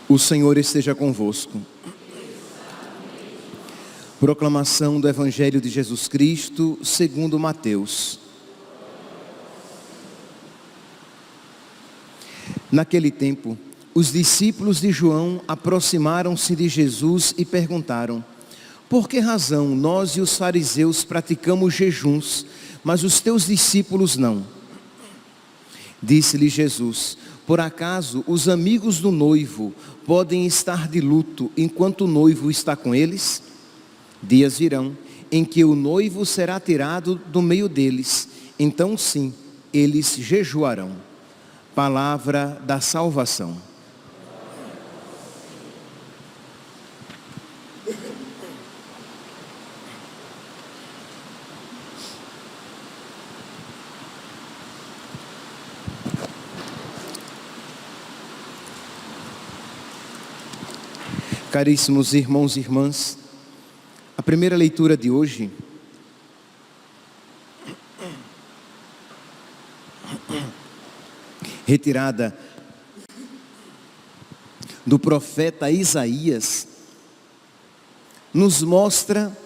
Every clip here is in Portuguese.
O Senhor esteja convosco. Proclamação do Evangelho de Jesus Cristo, segundo Mateus. Naquele tempo, os discípulos de João aproximaram-se de Jesus e perguntaram: por que razão nós e os fariseus praticamos jejuns, mas os teus discípulos não? Disse-lhe Jesus: por acaso os amigos do noivo podem estar de luto enquanto o noivo está com eles? Dias virão em que o noivo será tirado do meio deles, então sim, eles jejuarão. Palavra da salvação. Caríssimos irmãos e irmãs, a primeira leitura de hoje retirada do profeta Isaías, nos mostra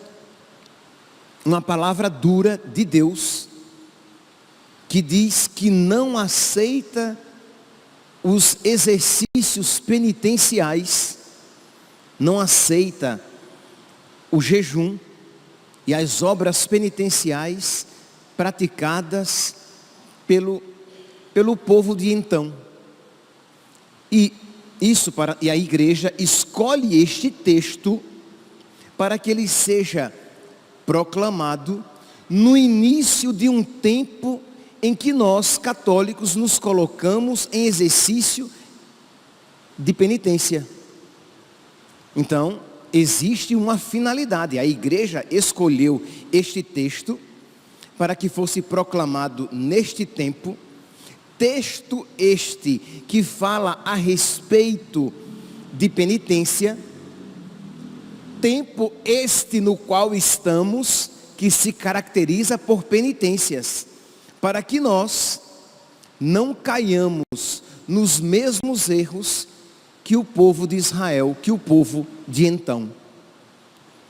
uma palavra dura de Deus, que diz que não aceita os exercícios penitenciais, não aceita o jejum e as obras penitenciais praticadas pelo povo de então. E a igreja escolhe este texto para que ele seja proclamado no início de um tempo em que nós, católicos, nos colocamos em exercício de penitência. Então, existe uma finalidade. A igreja escolheu este texto para que fosse proclamado neste tempo. Texto este que fala a respeito de penitência. Tempo este no qual estamos, que se caracteriza por penitências. Para que nós não caiamos nos mesmos erros que o povo de Israel, que o povo de então.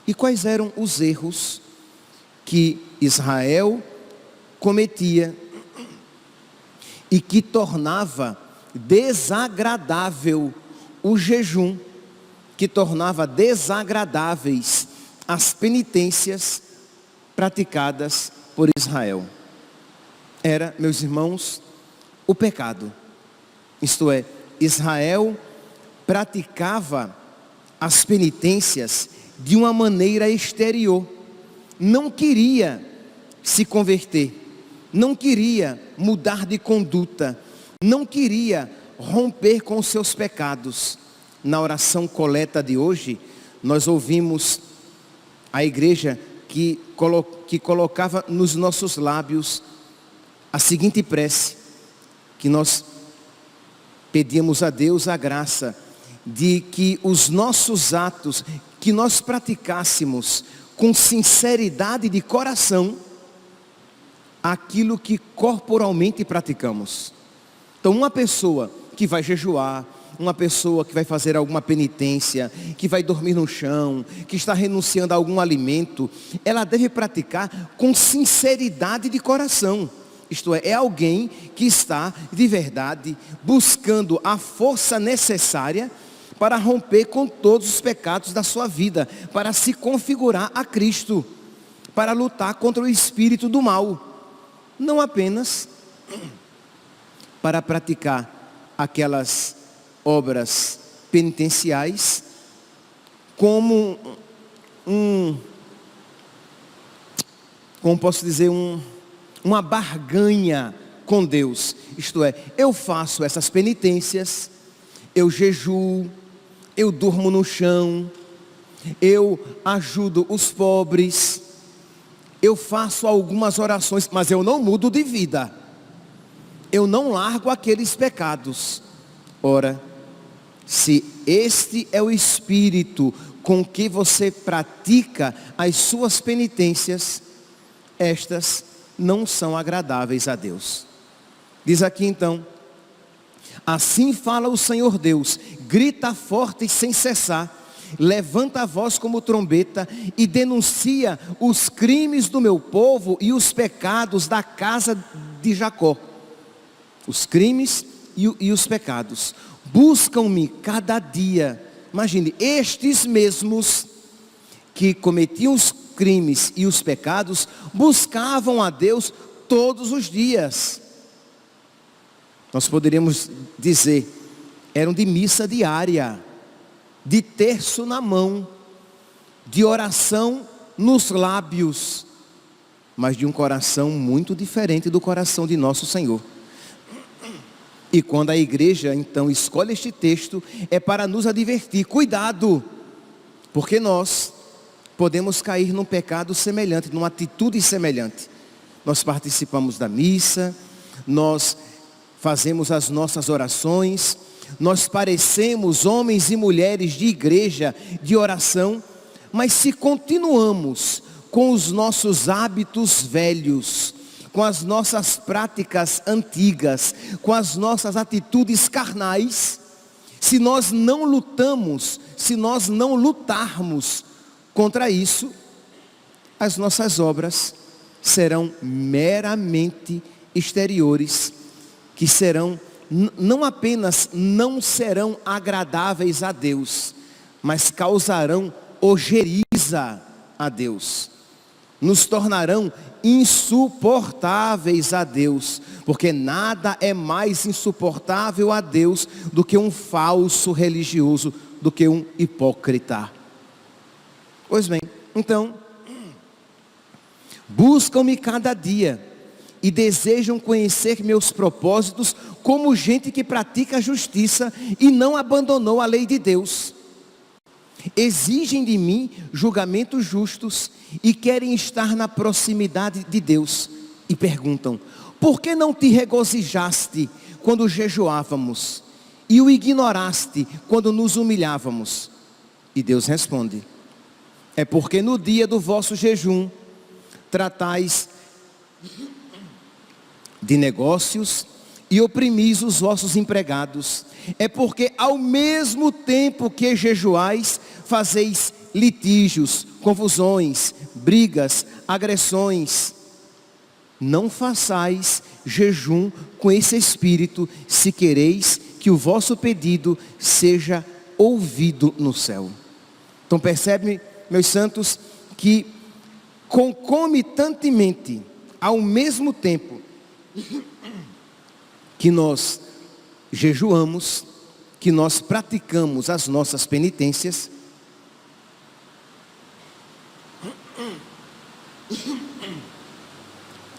E quais eram os erros que Israel cometia e que tornava desagradável o jejum, que tornava desagradáveis as penitências praticadas por Israel? Era, meus irmãos, o pecado. Isto é, Israel praticava as penitências de uma maneira exterior. Não queria se converter, não queria mudar de conduta, não queria romper com os seus pecados. Na oração coleta de hoje, nós ouvimos a igreja que colocava nos nossos lábios a seguinte prece, que nós pedíamos a Deus a graça de que os nossos atos, que nós praticássemos com sinceridade de coração aquilo que corporalmente praticamos. Então, uma pessoa que vai jejuar, uma pessoa que vai fazer alguma penitência, que vai dormir no chão, que está renunciando a algum alimento, ela deve praticar com sinceridade de coração. Isto é alguém que está de verdade buscando a força necessária para romper com todos os pecados da sua vida, para se configurar a Cristo, para lutar contra o espírito do mal, não apenas para praticar aquelas obras penitenciais como uma barganha com Deus. Isto é, eu faço essas penitências, eu jejuo, eu durmo no chão, eu ajudo os pobres, eu faço algumas orações, mas eu não mudo de vida, eu não largo aqueles pecados. Ora, Se este é o espírito com que você pratica as suas penitências, estas não são agradáveis a Deus. Diz aqui então: assim fala o Senhor Deus, grita forte e sem cessar, levanta a voz como trombeta e denuncia os crimes do meu povo e os pecados da casa de Jacó. Os crimes e os pecados. Buscam-me cada dia. Imagine, estes mesmos que cometiam os crimes e os pecados, buscavam a Deus todos os dias. Nós poderíamos dizer, eram de missa diária, de terço na mão, de oração nos lábios, mas de um coração muito diferente do coração de nosso Senhor. E quando a igreja então escolhe este texto, é para nos advertir: cuidado, porque nós podemos cair num pecado semelhante, numa atitude semelhante. Nós participamos da missa, nós fazemos as nossas orações, nós parecemos homens e mulheres de igreja, de oração, mas se continuamos com os nossos hábitos velhos, com as nossas práticas antigas, com as nossas atitudes carnais, se nós não lutamos, se nós não lutarmos contra isso, as nossas obras serão meramente exteriores, que serão, não apenas não serão agradáveis a Deus, mas causarão ojeriza a Deus, nos tornarão insuportáveis a Deus, porque nada é mais insuportável a Deus do que um falso religioso, do que um hipócrita. Pois bem, então, buscam-me cada dia e desejam conhecer meus propósitos, como gente que pratica a justiça e não abandonou a lei de Deus. Exigem de mim julgamentos justos e querem estar na proximidade de Deus. E perguntam: por que não te regozijaste quando jejuávamos e o ignoraste quando nos humilhávamos? E Deus responde: é porque no dia do vosso jejum tratais de negócios e oprimis os vossos empregados. É porque ao mesmo tempo que jejuais, fazeis litígios, confusões, brigas, agressões. Não façais jejum com esse espírito, se quereis que o vosso pedido seja ouvido no céu. Então percebe, meus santos, que concomitantemente, ao mesmo tempo que nós jejuamos, que nós praticamos as nossas penitências,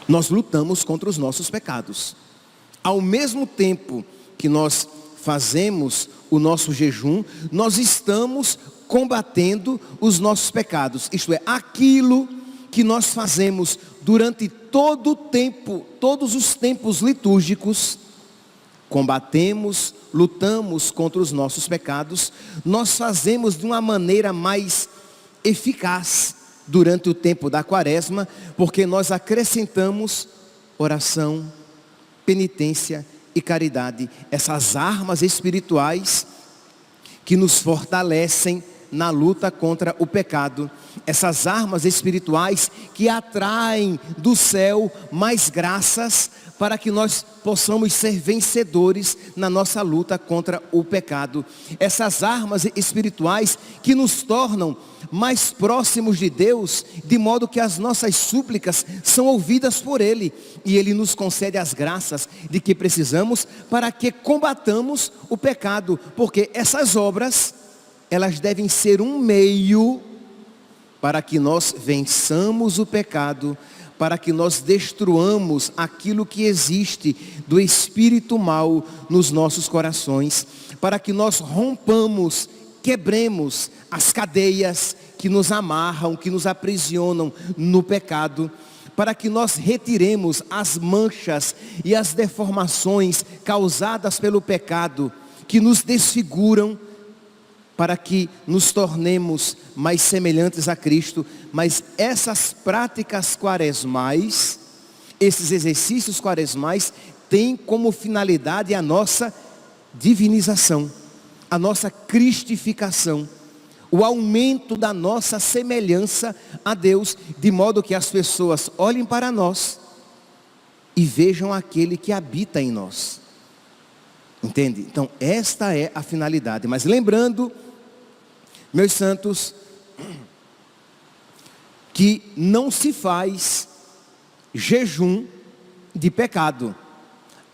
nós lutamos contra os nossos pecados. Ao mesmo tempo que nós fazemos o nosso jejum, nós estamos combatendo os nossos pecados. Isto é, aquilo que nós fazemos durante todo o tempo, todos os tempos litúrgicos, combatemos, lutamos contra os nossos pecados, nós fazemos de uma maneira mais eficaz durante o tempo da quaresma, porque nós acrescentamos oração, penitência e caridade, essas armas espirituais que nos fortalecem na luta contra o pecado, essas armas espirituais que atraem do céu mais graças para que nós possamos ser vencedores na nossa luta contra o pecado. Essas armas espirituais que nos tornam mais próximos de Deus, de modo que as nossas súplicas são ouvidas por Ele, e Ele nos concede as graças de que precisamos para que combatamos o pecado, porque essas obras, elas devem ser um meio para que nós vençamos o pecado, para que nós destruamos aquilo que existe do espírito mau nos nossos corações, para que nós rompamos, quebremos as cadeias que nos amarram, que nos aprisionam no pecado, para que nós retiremos as manchas e as deformações causadas pelo pecado, que nos desfiguram, para que nos tornemos mais semelhantes a Cristo, mas essas práticas quaresmais, esses exercícios quaresmais, têm como finalidade a nossa divinização, a nossa cristificação, o aumento da nossa semelhança a Deus, de modo que as pessoas olhem para nós e vejam aquele que habita em nós. Entende? Então, esta é a finalidade. Mas lembrando, meus santos, que não se faz jejum de pecado.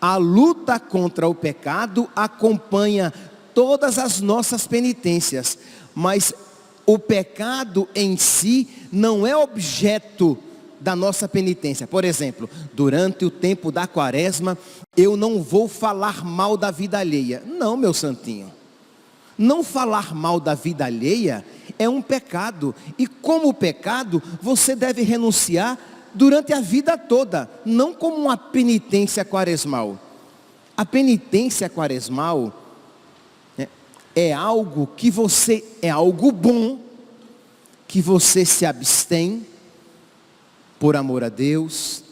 A luta contra o pecado acompanha todas as nossas penitências, mas o pecado em si não é objeto da nossa penitência. Por exemplo, durante o tempo da quaresma, eu não vou falar mal da vida alheia. Não, meu santinho. Não falar mal da vida alheia é um pecado. E como pecado, você deve renunciar durante a vida toda, não como uma penitência quaresmal. A penitência quaresmal é algo que é algo bom, que você se abstém por amor a Deus,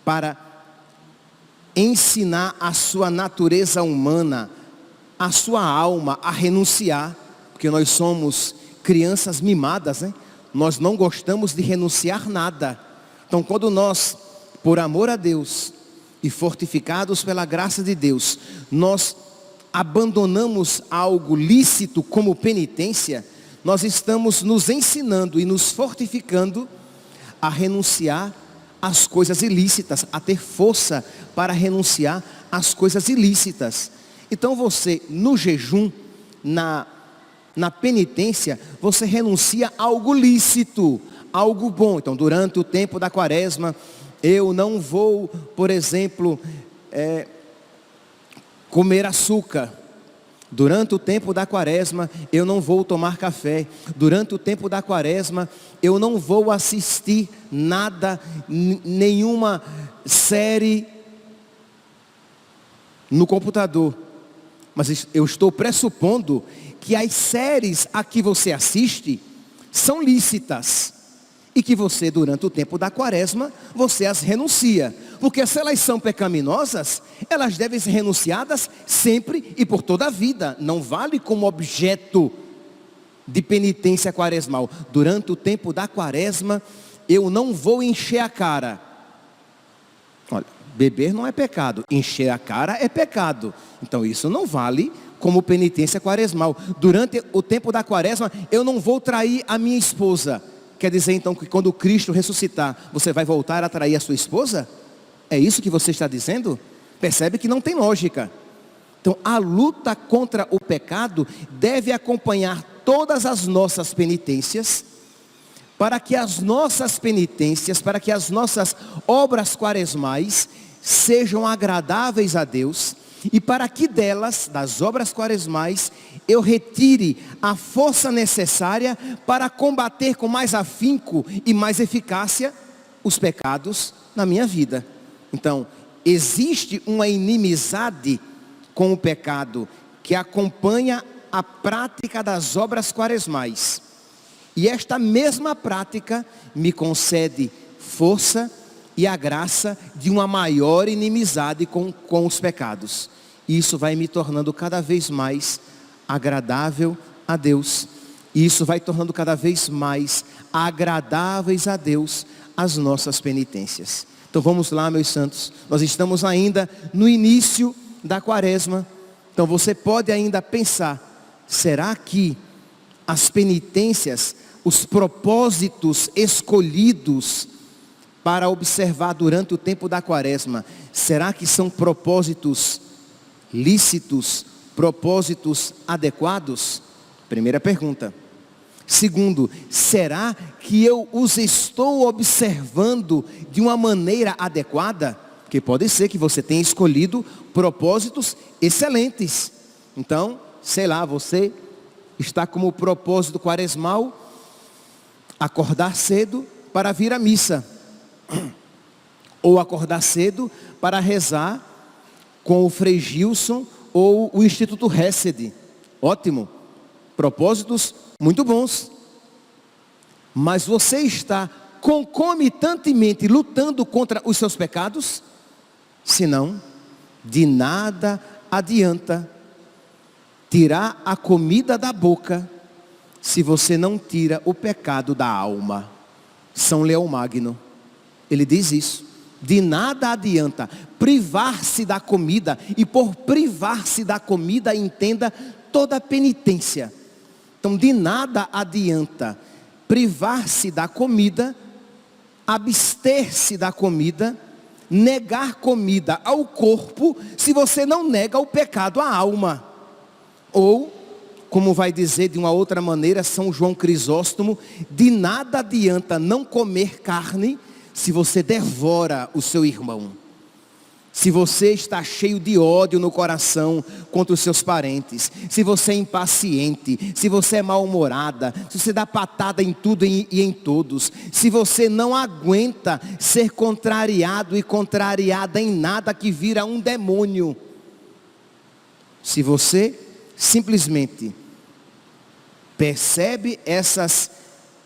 para ensinar a sua natureza humana, a sua alma a renunciar, porque nós somos crianças mimadas, né? Nós não gostamos de renunciar nada. Então, quando nós, por amor a Deus e fortificados pela graça de Deus, nós abandonamos algo lícito como penitência, nós estamos nos ensinando e nos fortificando a renunciar às coisas ilícitas, a ter força para renunciar às coisas ilícitas. Então você, no jejum, na penitência, você renuncia a algo lícito, algo bom. Então, durante o tempo da quaresma, eu não vou, por exemplo, comer açúcar. Durante o tempo da quaresma, eu não vou tomar café. Durante o tempo da quaresma, eu não vou assistir nada, nenhuma série no computador. Mas eu estou pressupondo que as séries a que você assiste são lícitas. E que você, durante o tempo da quaresma, você as renuncia. Porque se elas são pecaminosas, elas devem ser renunciadas sempre e por toda a vida. Não vale como objeto de penitência quaresmal. Durante o tempo da quaresma, eu não vou encher a cara. Olha, beber não é pecado, encher a cara é pecado. Então isso não vale como penitência quaresmal. Durante o tempo da quaresma, eu não vou trair a minha esposa. Quer dizer então que quando Cristo ressuscitar, você vai voltar a trair a sua esposa? É isso que você está dizendo? Percebe que não tem lógica. Então a luta contra o pecado deve acompanhar todas as nossas penitências, para que as nossas penitências, para que as nossas obras quaresmais sejam agradáveis a Deus, e para que delas, das obras quaresmais, eu retire a força necessária para combater com mais afinco e mais eficácia os pecados na minha vida. Então, existe uma inimizade com o pecado que acompanha a prática das obras quaresmais. E esta mesma prática me concede força e a graça de uma maior inimizade com os pecados. E isso vai me tornando cada vez mais agradável a Deus. E isso vai tornando cada vez mais agradáveis a Deus as nossas penitências. Então vamos lá, meus santos. Nós estamos ainda no início da quaresma. Então você pode ainda pensar, será que as penitências, os propósitos escolhidos para observar durante o tempo da quaresma, será que são propósitos lícitos, propósitos adequados? Primeira pergunta. Segundo, será que eu os estou observando de uma maneira adequada? Porque pode ser que você tenha escolhido propósitos excelentes. Então, sei lá, você está como propósito quaresmal acordar cedo para vir à missa, ou acordar cedo para rezar com o Frei Gilson ou o Instituto Hesed. Ótimo. propósitos muito bons. Mas você está concomitantemente lutando contra os seus pecados? Senão, de nada adianta tirar a comida da boca se você não tira o pecado da alma. São Leão Magno, ele diz isso. De nada adianta privar-se da comida, e por privar-se da comida, entenda toda a penitência. Então, de nada adianta privar-se da comida, abster-se da comida, negar comida ao corpo, se você não nega o pecado à alma. Ou, como vai dizer de uma outra maneira São João Crisóstomo, de nada adianta não comer carne se você devora o seu irmão. Se você está cheio de ódio no coração contra os seus parentes, se você é impaciente, se você é mal-humorada, se você dá patada em tudo e em todos, se você não aguenta ser contrariado e contrariada em nada, que vira um demônio. Se você simplesmente percebe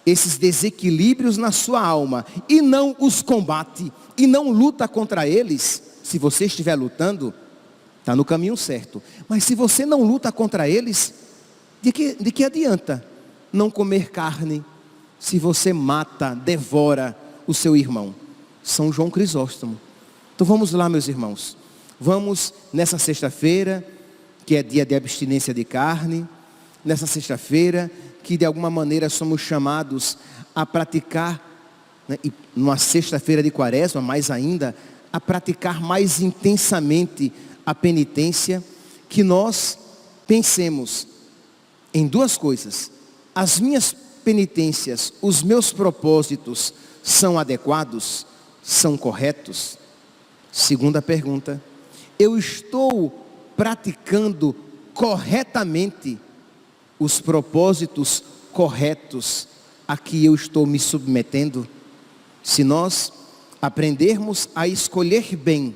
esses desequilíbrios na sua alma e não os combate e não luta contra eles, se você estiver lutando, está no caminho certo. Mas se você não luta contra eles, de que adianta não comer carne se você mata, devora o seu irmão? São João Crisóstomo. Então vamos lá, meus irmãos. Vamos nessa sexta-feira, que é dia de abstinência de carne, nessa sexta-feira, que de alguma maneira somos chamados a praticar, né, e numa sexta-feira de quaresma, mais ainda, a praticar mais intensamente a penitência, que nós pensemos em duas coisas: as minhas penitências, os meus propósitos são adequados, são corretos? Segunda pergunta: eu estou praticando corretamente os propósitos corretos a que eu estou me submetendo? Se nós aprendermos a escolher bem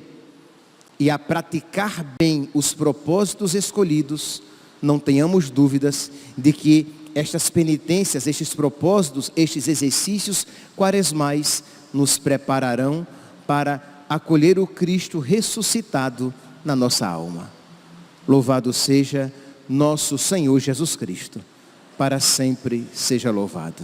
e a praticar bem os propósitos escolhidos, não tenhamos dúvidas de que estas penitências, estes propósitos, estes exercícios quaresmais nos prepararão para acolher o Cristo ressuscitado na nossa alma. Louvado seja nosso Senhor Jesus Cristo, para sempre seja louvado.